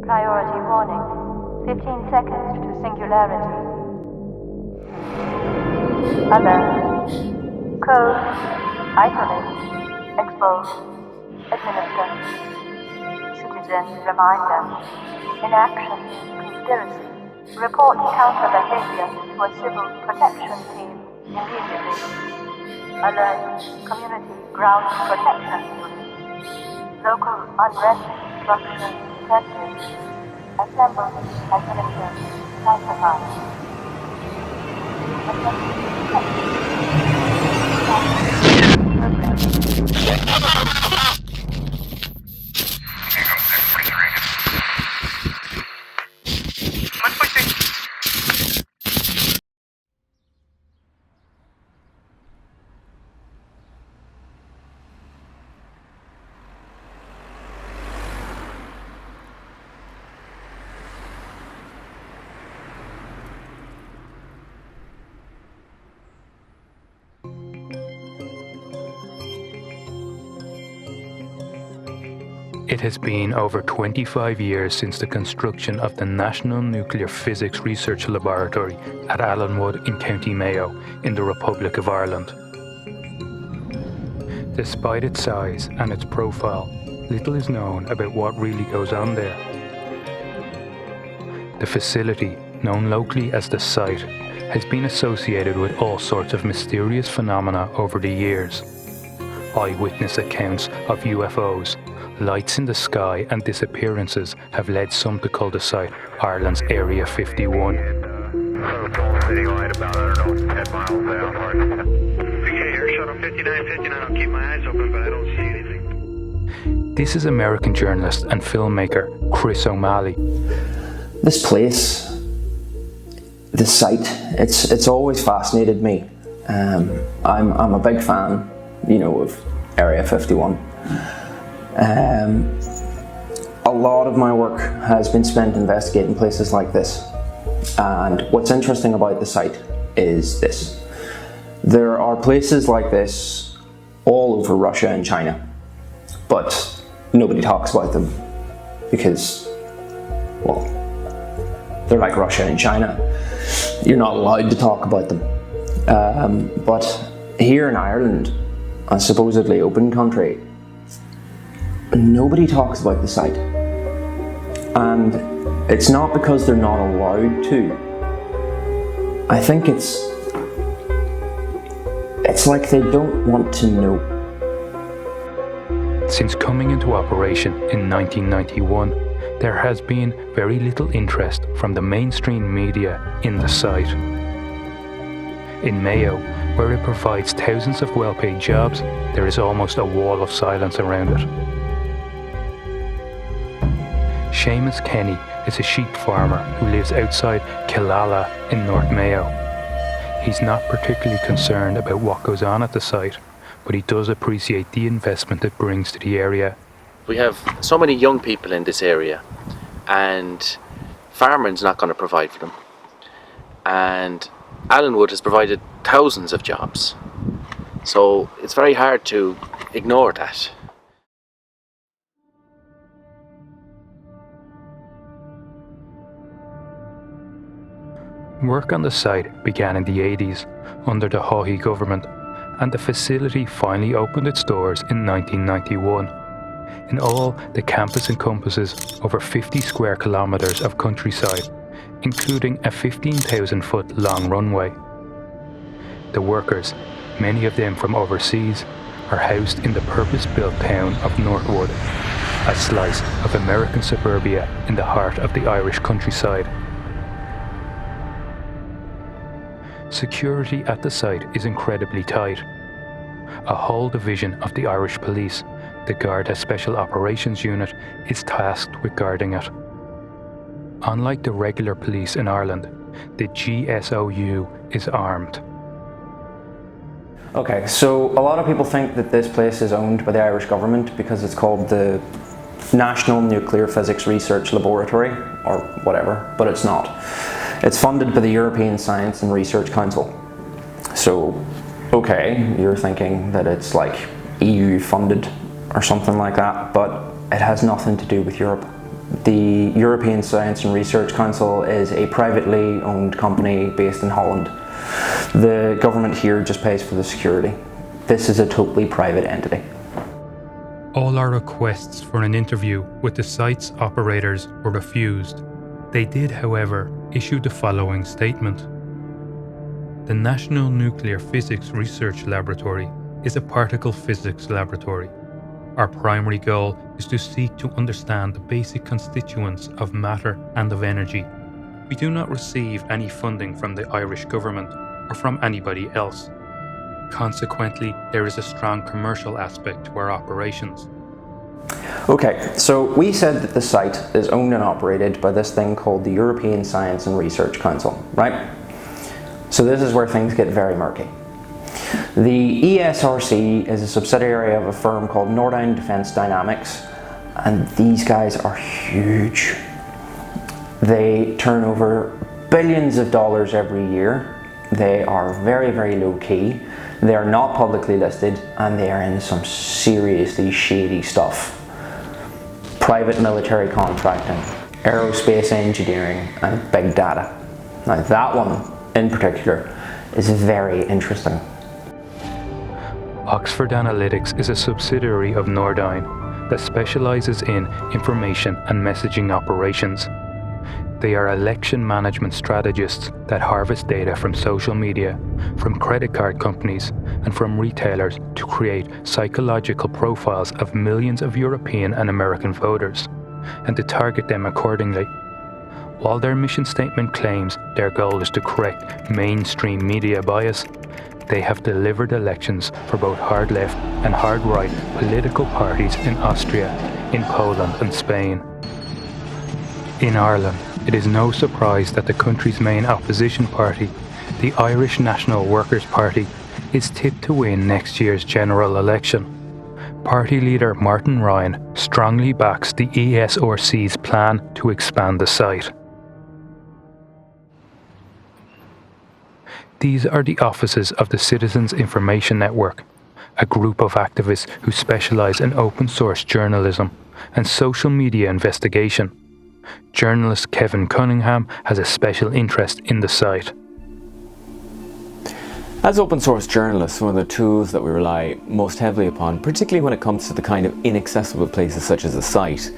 Priority warning. 15 seconds to singularity. Alert. Code. Isolate. Expose. Administer. Citizen reminder. Inaction. Conspiracy. Report counter behavior to a civil protection team immediately. Alert. Community ground protection unit. Local unrest instructions detected. Assemble. Administer. Classify. It has been over 25 years since the construction of the National Nuclear Physics Research Laboratory at Allenwood in County Mayo in the Republic of Ireland. Despite its size and its profile, little is known about what really goes on there. The facility, known locally as the site, has been associated with all sorts of mysterious phenomena over the years. Eyewitness accounts of UFOs, lights in the sky and disappearances have led some to call the site Ireland's Area 51. This is American journalist and filmmaker Chris O Malley. This place, this site, it's always fascinated me. I'm a big fan, of Area 51. A lot of my work has been spent investigating places like this, and what's interesting about the site is this. There are places like this all over Russia and China, but nobody talks about them because, well, they're like Russia and China. You're not allowed to talk about them. But here in Ireland, a supposedly open country, nobody talks about the site. And it's not because they're not allowed to. I think it's like they don't want to know. Since coming into operation in 1991, there has been very little interest from the mainstream media in the site. In Mayo, where it provides thousands of well-paid jobs, there is almost a wall of silence around it. Seamus Kenny is a sheep farmer who lives outside Killala in North Mayo. He's not particularly concerned about what goes on at the site, but he does appreciate the investment it brings to the area. We have so many young people in this area, and farming's not going to provide for them. And Allenwood has provided thousands of jobs, so it's very hard to ignore that. Work on the site began in the 80s under the Haughey government, and the facility finally opened its doors in 1991. In all, the campus encompasses over 50 square kilometres of countryside, including a 15,000-foot long runway. The workers, many of them from overseas, are housed in the purpose-built town of Northwood, a slice of American suburbia in the heart of the Irish countryside. Security at the site is incredibly tight. A whole division of the Irish Police, the Garda Special Operations Unit, is tasked with guarding it. Unlike the regular police in Ireland, the GSOU is armed. Okay, so a lot of people think that this place is owned by the Irish government because it's called the National Nuclear Physics Research Laboratory, or whatever, but it's not. It's funded by the European Science and Research Council. So, okay, you're thinking that it's like EU funded or something like that, but it has nothing to do with Europe. The European Science and Research Council is a privately owned company based in Holland. The government here just pays for the security. This is a totally private entity. All our requests for an interview with the site's operators were refused. They did, however, issue the following statement. The National Nuclear Physics Research Laboratory is a particle physics laboratory. Our primary goal is to seek to understand the basic constituents of matter and of energy. We do not receive any funding from the Irish government or from anybody else. Consequently, there is a strong commercial aspect to our operations. Okay, so we said that the site is owned and operated by this thing called the European Science and Research Council, right? So this is where things get very murky. The ESRC is a subsidiary of a firm called Nordyne Defence Dynamics, and these guys are huge. They turn over billions of dollars every year. They are very, very low key. They are not publicly listed, and they are in some seriously shady stuff. Private military contracting, aerospace engineering, and big data. Now that one in particular is very interesting. Oxford Analytics is a subsidiary of Nordyne that specialises in information and messaging operations. They are election management strategists that harvest data from social media, from credit card companies, and from retailers to create psychological profiles of millions of European and American voters, and to target them accordingly. While their mission statement claims their goal is to correct mainstream media bias, they have delivered elections for both hard left and hard right political parties in Austria, in Poland and Spain. In Ireland, it is no surprise that the country's main opposition party, the Irish National Workers' Party, is tipped to win next year's general election. Party leader Martin Ryan strongly backs the ESRC's plan to expand the site. These are the offices of the Citizens Information Network, a group of activists who specialise in open source journalism and social media investigation. Journalist Kevin Cunningham has a special interest in the site. As open source journalists, one of the tools that we rely most heavily upon, particularly when it comes to the kind of inaccessible places such as the site,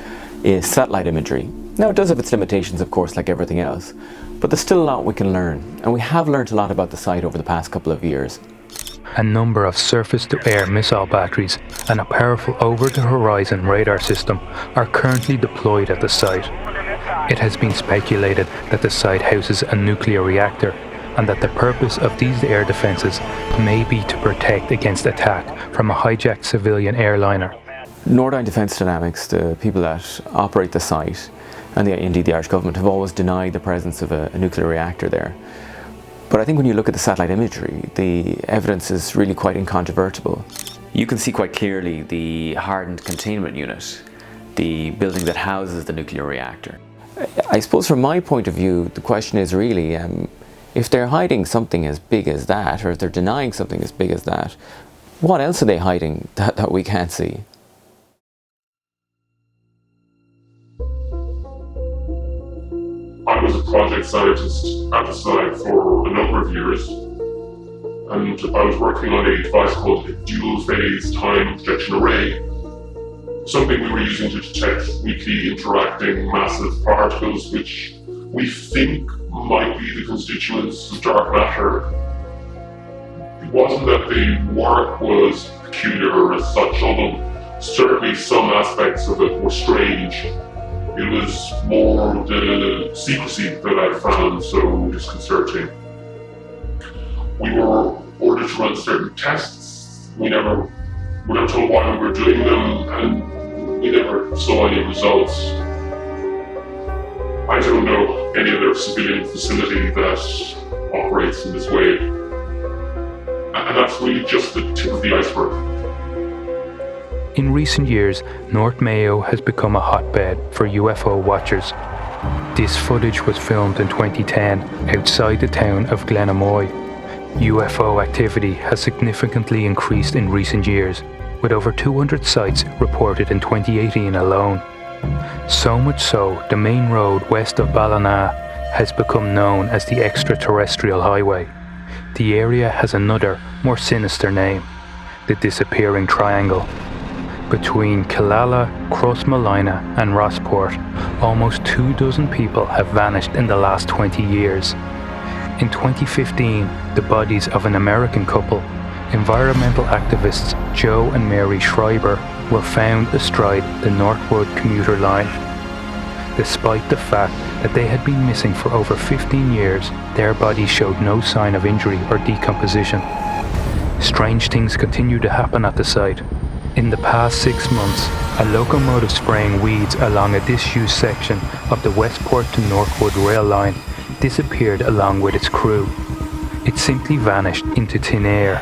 is satellite imagery. Now it does have its limitations, of course, like everything else, but there's still a lot we can learn, and we have learned a lot about the site over the past couple of years. A number of surface-to-air missile batteries and a powerful over-the-horizon radar system are currently deployed at the site. It has been speculated that the site houses a nuclear reactor, and that the purpose of these air defences may be to protect against attack from a hijacked civilian airliner. Nordyne Defence Dynamics, the people that operate the site, and indeed the Irish government, have always denied the presence of a nuclear reactor there. But I think when you look at the satellite imagery, the evidence is really quite incontrovertible. You can see quite clearly the hardened containment unit, the building that houses the nuclear reactor. I suppose from my point of view, the question is really, if they're hiding something as big as that, or if they're denying something as big as that, what else are they hiding that we can't see? I was a project scientist at the site for a number of years, and I was working on a device called a dual-phase time projection array, something we were using to detect weakly interacting massive particles which we think might be the constituents of dark matter. It wasn't that the work was peculiar as such, although certainly some aspects of it were strange. It was more the secrecy that I found so disconcerting. We were ordered to run certain tests. We never told why we were doing them, and we never saw any results. I don't know any other civilian facility that operates in this way. And that's really just the tip of the iceberg. In recent years, North Mayo has become a hotbed for UFO watchers. This footage was filmed in 2010 outside the town of Glenamoy. UFO activity has significantly increased in recent years, with over 200 sites reported in 2018 alone. So much so, the main road west of Ballina has become known as the Extraterrestrial Highway. The area has another, more sinister name, the Disappearing Triangle. Between Killala, Crossmolina and Rossport, almost 24 people have vanished in the last 20 years. In 2015, the bodies of an American couple, environmental activists Joe and Mary Schreiber, were found astride the Northwood commuter line. Despite the fact that they had been missing for over 15 years, their bodies showed no sign of injury or decomposition. Strange things continue to happen at the site. In the past 6 months, a locomotive spraying weeds along a disused section of the Westport to Northwood rail line disappeared along with its crew. It simply vanished into thin air.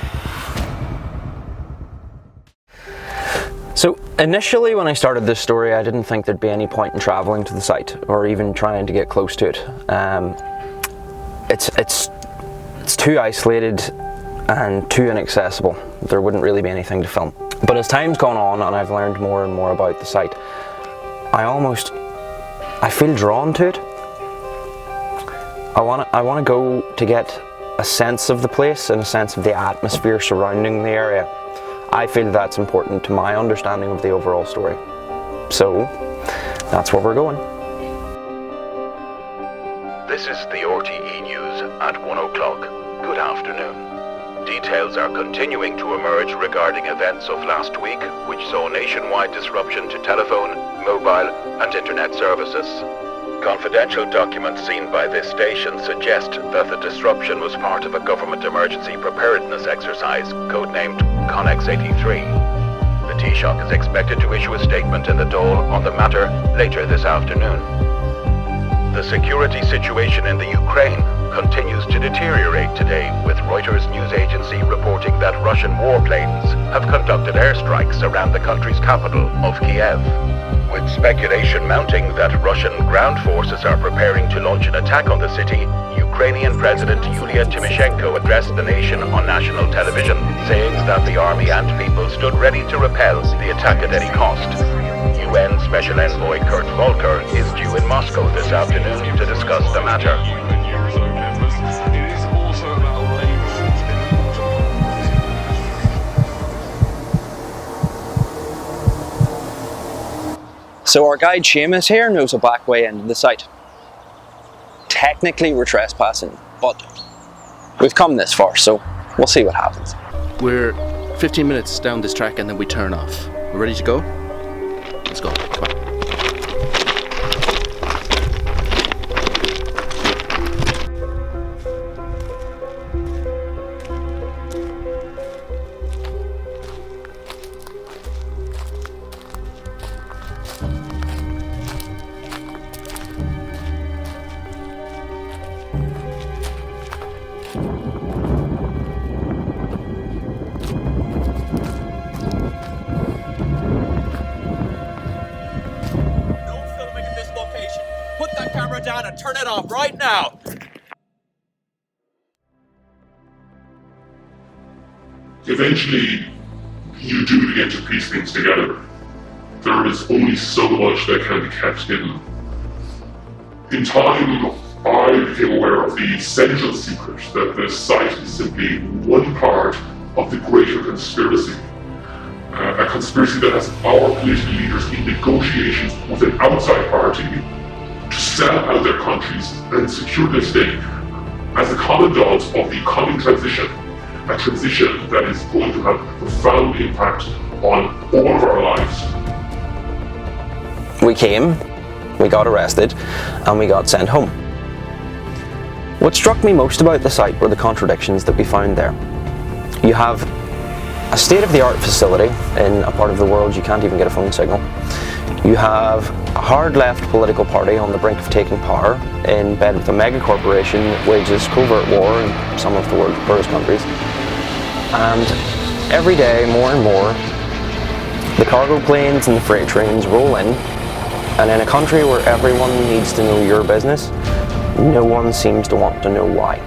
So initially when I started this story, I didn't think there'd be any point in travelling to the site or even trying to get close to it. It's too isolated and too inaccessible. There wouldn't really be anything to film. But as time's gone on and I've learned more and more about the site, I feel drawn to it. I want to go to get a sense of the place and a sense of the atmosphere surrounding the area. I feel that's important to my understanding of the overall story. So that's where we're going. This is the RTE News at 1 o'clock. Good afternoon. Details are continuing to emerge regarding events of last week, which saw nationwide disruption to telephone, mobile and internet services. Confidential documents seen by this station suggest that the disruption was part of a government emergency preparedness exercise, codenamed Connex 83. The Taoiseach is expected to issue a statement in the Dáil on the matter later this afternoon. The security situation in the Ukraine continues to deteriorate today, with Reuters news agency reporting that Russian warplanes have conducted airstrikes around the country's capital of Kiev, with speculation mounting that Russian ground forces are preparing to launch an attack on the city. Ukrainian President Yulia Tymoshenko addressed the nation on national television, saying that the army and people stood ready to repel the attack at any cost. UN Special Envoy Kurt Volker is due in Moscow this afternoon to discuss the matter. So our guide Seamus here knows a back way into the site. Technically we're trespassing, but we've come this far, so we'll see what happens. We're 15 minutes down this track and then we turn off. We're ready to go? Let's go. Come on. Down and turn it off right now. Eventually, you do begin to piece things together. There is only so much that can be kept hidden. In time, I became aware of the central secret that this site is simply one part of the greater conspiracy. A conspiracy that has our political leaders in negotiations with an outside party to sell out their countries and secure their stake as the commandant of the coming transition, a transition that is going to have a profound impact on all of our lives. We came, we got arrested, and we got sent home. What struck me most about the site were the contradictions that we found there. You have a state-of-the-art facility in a part of the world you can't even get a phone signal. You have a hard-left political party on the brink of taking power in bed with a mega corporation that wages covert war in some of the world's poorest countries. And every day, more and more, the cargo planes and the freight trains roll in, and in a country where everyone needs to know your business, no one seems to want to know why.